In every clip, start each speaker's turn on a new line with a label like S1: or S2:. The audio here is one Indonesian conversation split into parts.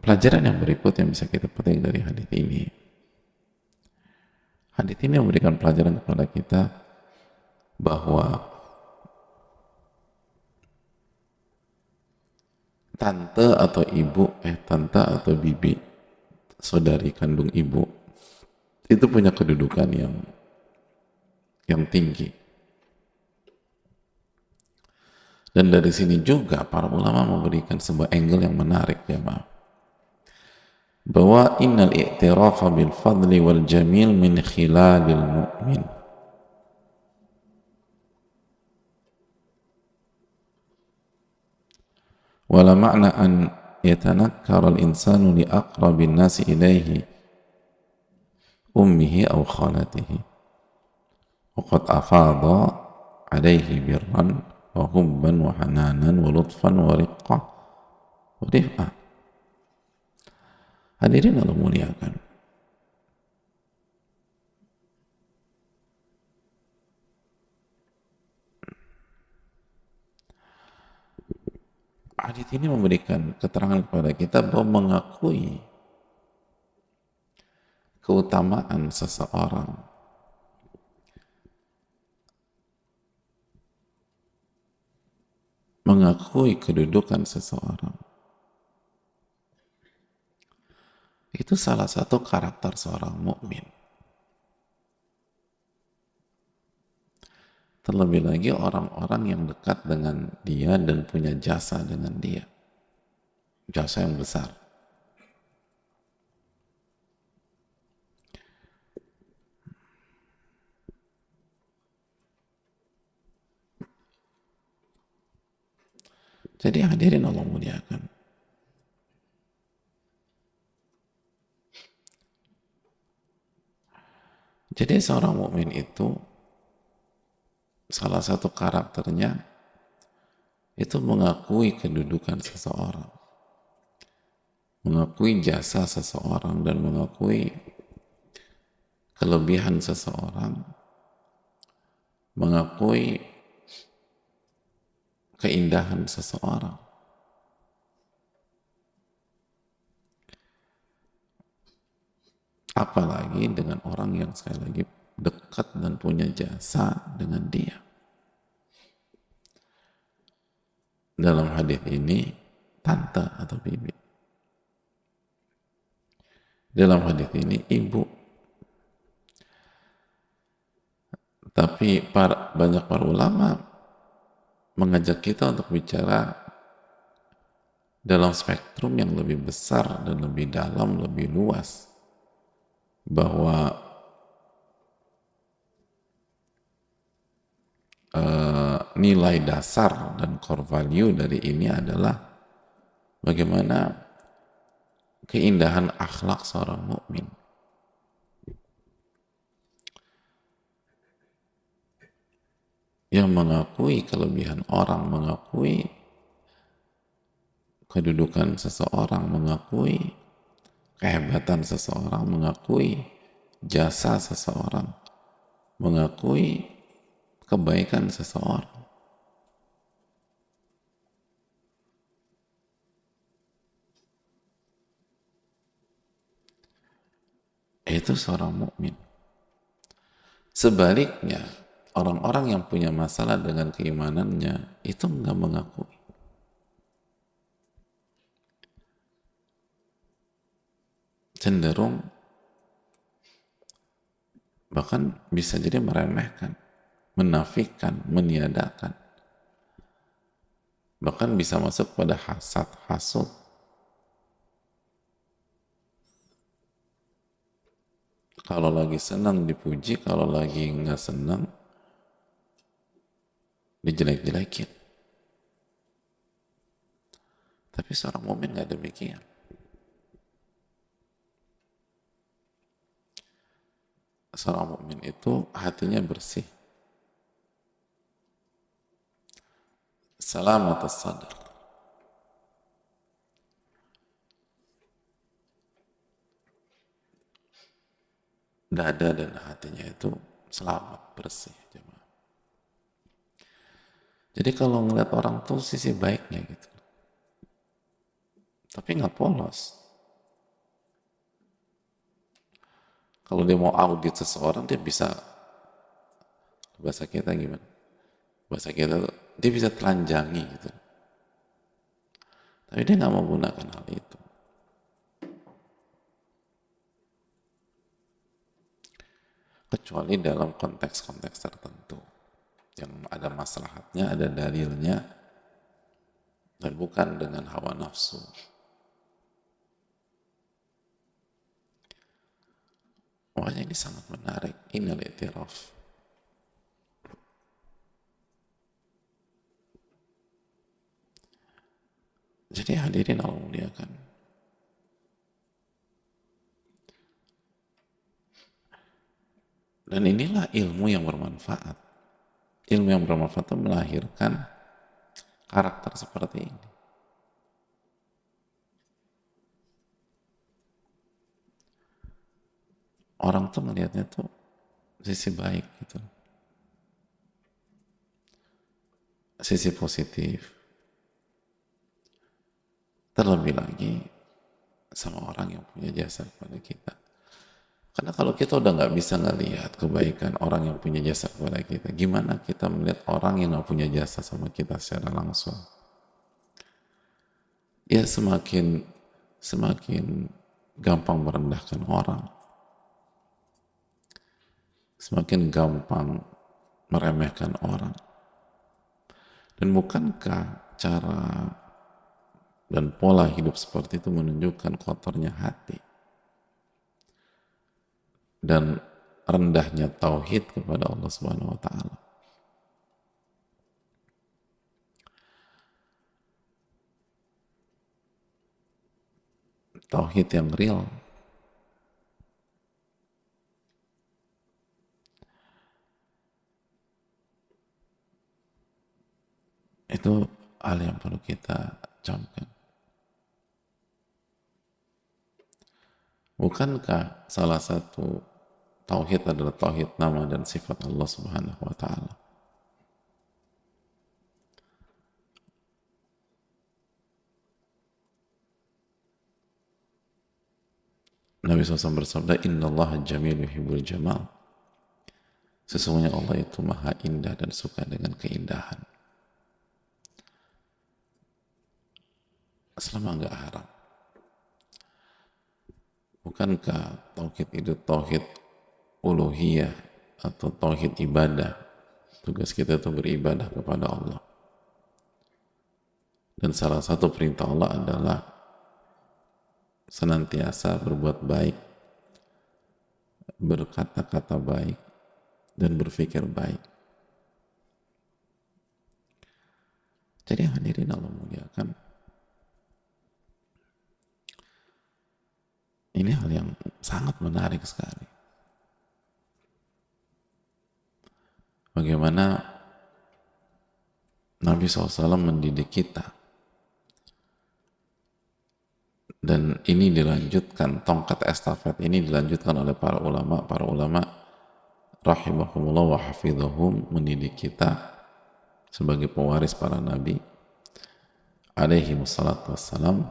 S1: pelajaran yang berikut yang bisa kita petik dari hadis ini memberikan pelajaran kepada kita bahwa tante atau bibi, saudari kandung ibu, itu punya kedudukan yang tinggi. Dan dari sini juga para ulama memberikan sebuah angle yang menarik, ya Pak, bahwa innal i'tirafa bil fadli wal jamil min khilalil mu'min. Wala ma'na an yatanakkara al-insanu li aqrabin nasi ilaihi ummihi aw khalatihi wa qad afadha alaihi birran wa hubban wa hananan wa lutfan wa riqqah wa rif'ah. Hadirin Allah muliakan, hadis ini memberikan keterangan kepada kita bahwa mengakui keutamaan seseorang, mengakui kedudukan seseorang, itu salah satu karakter seorang mukmin. Terlebih lagi orang-orang yang dekat dengan dia dan punya jasa dengan dia, jasa yang besar. Jadi hadirin Allah muliakan, jadi seorang mukmin itu salah satu karakternya itu mengakui kedudukan seseorang, mengakui jasa seseorang, dan mengakui kelebihan seseorang, mengakui keindahan seseorang. Apalagi dengan orang yang sekali lagi dekat dan punya jasa dengan dia. Dalam hadis ini tante atau bibi, dalam hadis ini ibu. Tapi banyak para ulama mengajak kita untuk bicara dalam spektrum yang lebih besar dan lebih dalam, lebih luas, bahwa nilai dasar dan core value dari ini adalah bagaimana keindahan akhlak seorang mukmin. Yang mengakui kelebihan orang, mengakui kedudukan seseorang, mengakui kehebatan seseorang, mengakui jasa seseorang, mengakui kebaikan seseorang. Itu seorang mukmin. Sebaliknya, orang-orang yang punya masalah dengan keimanannya itu enggak mengakui. Cenderung bahkan bisa jadi meremehkan, menafikan, meniadakan. Bahkan bisa masuk pada hasad, hasud. Kalau lagi senang dipuji, kalau lagi nggak senang dijelek-jelekin. Tapi seorang mukmin nggak demikian. Seorang mukmin itu hatinya bersih, salamat as-sadr, dada dan hatinya itu selamat, bersih. Jadi kalau ngeliat orang tuh sisi baiknya gitu, tapi nggak polos. Kalau dia mau audit seseorang, dia bisa, bahasa kita gimana? Bahasa kita tuh, dia bisa telanjangi gitu. Tapi dia nggak mau gunakan hal itu. Kecuali dalam konteks-konteks tertentu. Yang ada maslahatnya, ada dalilnya, dan bukan dengan hawa nafsu. Makanya ini sangat menarik. Ini al-i'tiraf. Jadi hadirin Allah muliakan. Dan inilah ilmu yang bermanfaat. Ilmu yang bermanfaat itu melahirkan karakter seperti ini. Orang tuh melihatnya tuh sisi baik gitu. Sisi positif. Terlebih lagi sama orang yang punya jasa kepada kita. Karena kalau kita udah nggak bisa ngelihat kebaikan orang yang punya jasa kepada kita, gimana kita melihat orang yang nggak punya jasa sama kita secara langsung? Ya semakin gampang merendahkan orang, semakin gampang meremehkan orang. Dan bukankah cara dan pola hidup seperti itu menunjukkan kotornya hati dan rendahnya tauhid kepada Allah Subhanahu wa taala. Tauhid yang real. Itu hal yang perlu kita camkan. Bukankah salah satu tauhid adalah tauhid nama dan sifat Allah Subhanahu wa taala? Nabi SAW bersabda, "Innallaha jamil yuhibbul jamal." Sesungguhnya Allah itu maha indah dan suka dengan keindahan. Selama enggak haram. Bukankah tauhid itu tauhid uluhiyah atau tauhid ibadah? Tugas kita itu beribadah kepada Allah. Dan salah satu perintah Allah adalah senantiasa berbuat baik, berkata-kata baik, dan berpikir baik. Jadi hadirin Allah muliakan, ini hal yang sangat menarik sekali. Bagaimana Nabi SAW mendidik kita. Dan ini dilanjutkan, tongkat estafet ini dilanjutkan oleh para ulama rahimahumullah wa hafidhahum, mendidik kita sebagai pewaris para nabi alaihi wassalatu wassalam,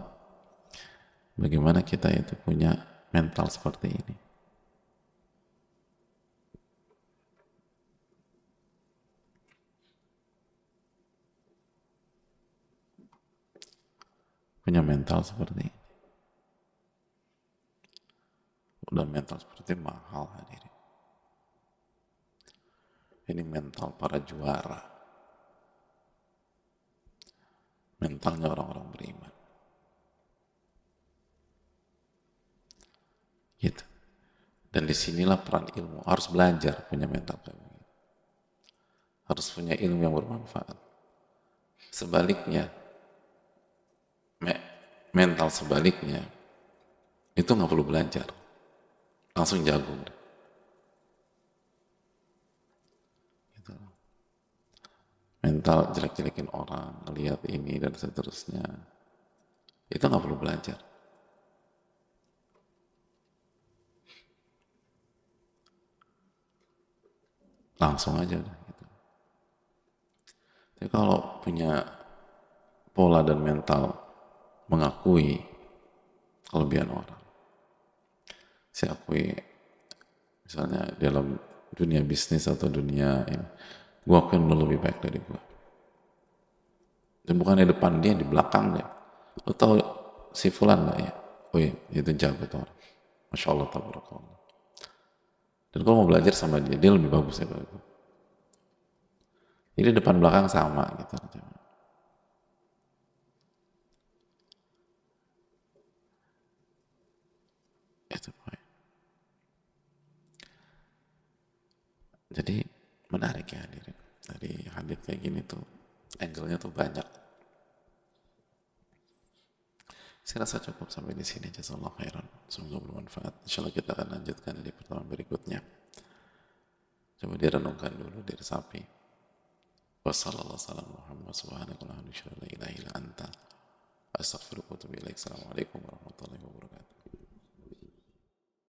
S1: bagaimana kita itu punya mental seperti ini. Punya mental seperti ini. Udah mental seperti mahal hadirin. Ini mental para juara. Mentalnya orang-orang beriman. Gitu. Dan disinilah peran ilmu. Harus belajar punya mental kayak begini. Harus punya ilmu yang bermanfaat. Sebaliknya, mental sebaliknya, itu nggak perlu belajar. Langsung jago. Gitu. Mental jelek-jelekin orang, lihat ini dan seterusnya, itu nggak perlu belajar. Langsung aja udah gitu. Tapi kalau punya pola dan mental mengakui kelebihan orang, saya akui Misalnya dalam dunia bisnis atau dunia ini, gue akan lo lebih baik dari gue. Dan bukan di depan dia, di belakang dia. Lo tau si Fulan gak ya? Oh iya, itu jago tuh orang. Masya Allah, tabarakallah. Dan kalau mau belajar sama dia, dia lebih bagus daripada gue. Jadi depan belakang sama gitu. Itu poin. Jadi menarik ya hadirin. Dari hadits kayak gini tuh, angle-nya tuh banyak. Saya rasa cukup sampai di sini. Jazakallahu khairan. Semoga bermanfaat. Insyaallah kita akan lanjutkan di pertemuan berikutnya. Coba direnungkan dulu, diresapi. Wassalamualaikum warahmatullahi wabarakatuh. Assalamualaikum warahmatullahi wabarakatuh.